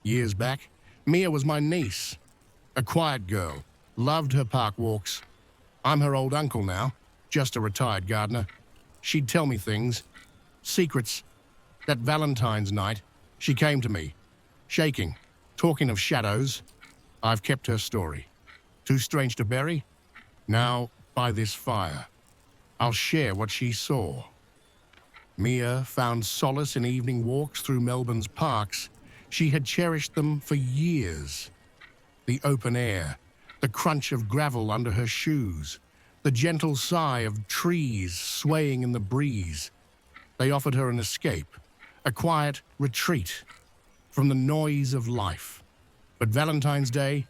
Years back, Mia was my niece. A quiet girl, loved her park walks. I'm her old uncle now, just a retired gardener. She'd tell me things, secrets. That Valentine's night, she came to me, shaking, talking of shadows. I've kept her story. Too strange to bury? Now, by this fire, I'll share what she saw. Mia found solace in evening walks through Melbourne's parks. She had cherished them for years. The open air, the crunch of gravel under her shoes, the gentle sigh of trees swaying in the breeze. They offered her an escape, a quiet retreat from the noise of life. But Valentine's Day,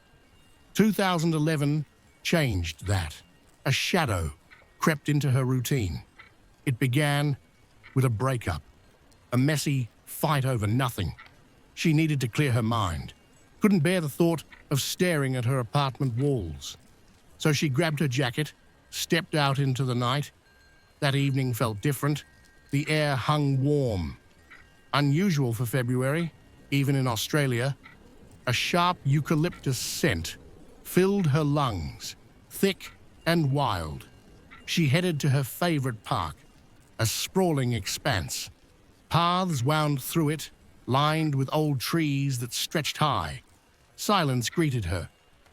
2011, changed that. A shadow crept into her routine. It began with a breakup, a messy fight over nothing. She needed to clear her mind, couldn't bear the thought of staring at her apartment walls. So she grabbed her jacket, stepped out into the night. That evening felt different. The air hung warm. Unusual for February, even in Australia. A sharp eucalyptus scent filled her lungs, thick and wild. She headed to her favorite park, a sprawling expanse. Paths wound through it, lined with old trees that stretched high. Silence greeted her.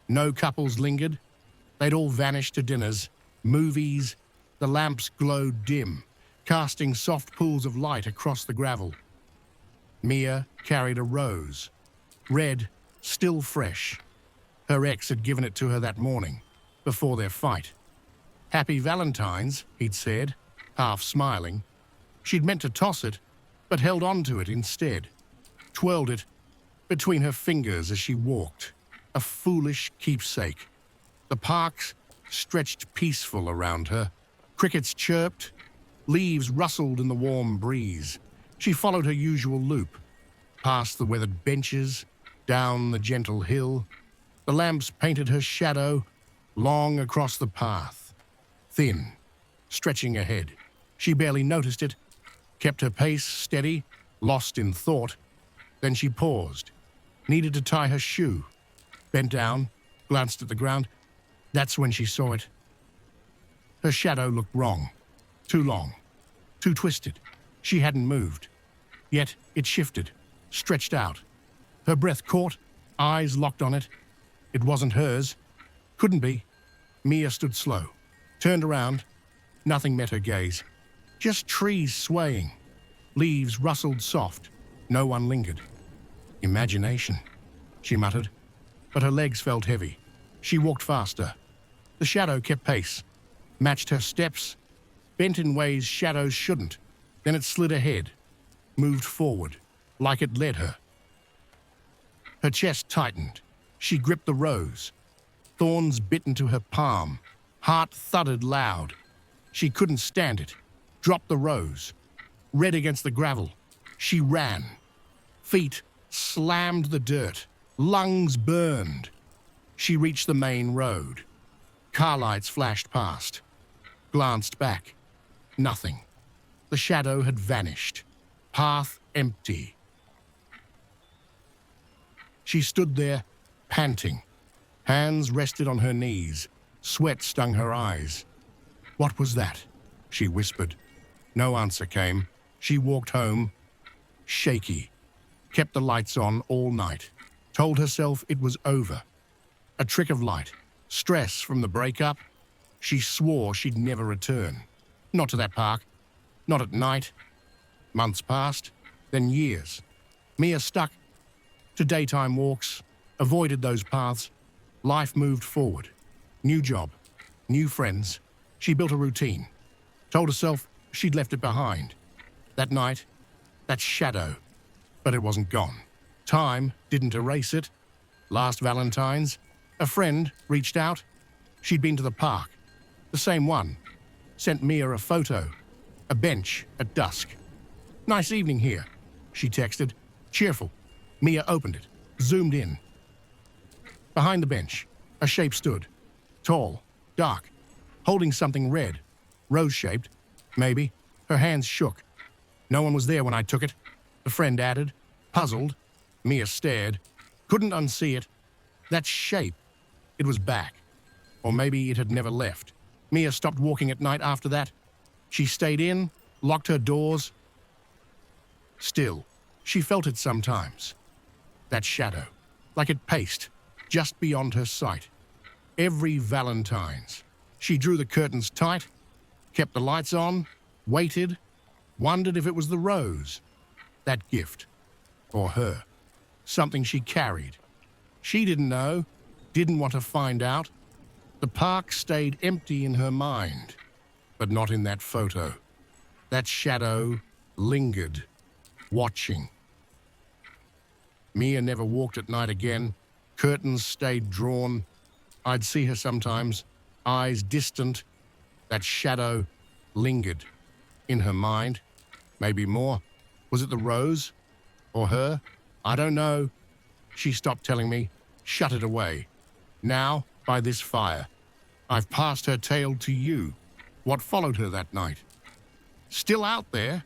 No couples lingered. They'd all vanished to dinners, movies. The lamps glowed dim, casting soft pools of light across the gravel. Mia carried a rose, red, still fresh. Her ex had given it to her that morning, before their fight. "Happy Valentine's," he'd said, half smiling. She'd meant to toss it, but held on to it instead. Twirled it between her fingers as she walked, a foolish keepsake. The parks stretched peaceful around her. Crickets chirped, leaves rustled in the warm breeze. She followed her usual loop, past the weathered benches, down the gentle hill. The lamps painted her shadow long across the path, thin, stretching ahead. She barely noticed it, kept her pace steady, lost in thought. Then she paused, needed to tie her shoe, bent down, glanced at the ground. That's when she saw it. Her shadow looked wrong, too long, too twisted. She hadn't moved. Yet it shifted, stretched out. Her breath caught, eyes locked on it. It wasn't hers. Couldn't be. Mia stood slow, turned around. Nothing met her gaze. Just trees swaying. Leaves rustled soft. No one lingered. "Imagination," she muttered, but her legs felt heavy. She walked faster. The shadow kept pace, matched her steps, bent in ways shadows shouldn't. Then it slid ahead, moved forward, like it led her. Her chest tightened. She gripped the rose. Thorns bit into her palm. Heart thudded loud. She couldn't stand it. Dropped the rose. Red against the gravel. She ran. Feet slammed the dirt. Lungs burned. She reached the main road. Car lights flashed past. Glanced back. Nothing. The shadow had vanished. Path empty. She stood there, panting. Hands rested on her knees. Sweat stung her eyes. "What was that?" she whispered. No answer came. She walked home, shaky. Kept the lights on all night. Told herself it was over. A trick of light. Stress from the breakup. She swore she'd never return. Not to that park. Not at night. Months passed, then years. Mia stuck to daytime walks, avoided those paths. Life moved forward. New job, new friends. She built a routine. Told herself she'd left it behind. That night, that shadow. But it wasn't gone. Time didn't erase it. Last Valentine's, a friend reached out. She'd been to the park. The same one. Sent Mia a photo. A bench at dusk. "Nice evening here," she texted. Cheerful. Mia opened it, zoomed in. Behind the bench, a shape stood. Tall, dark, holding something red. Rose-shaped, maybe. Her hands shook. "No one was there when I took it," the friend added, puzzled. Mia stared, couldn't unsee it. That shape, it was back. Or maybe it had never left. Mia stopped walking at night after that. She stayed in, locked her doors. Still, she felt it sometimes. That shadow, like it paced, just beyond her sight. Every Valentine's. She drew the curtains tight, kept the lights on, waited, wondered if it was the rose. That gift. Or her. Something she carried. She didn't know, didn't want to find out. The park stayed empty in her mind, but not in that photo. That shadow lingered, watching. Mia never walked at night again. Curtains stayed drawn. I'd see her sometimes, eyes distant. That shadow lingered in her mind. Maybe more. Was it the rose? Or her? I don't know. She stopped telling me, shut it away. Now, by this fire, I've passed her tale to you. What followed her that night? Still out there,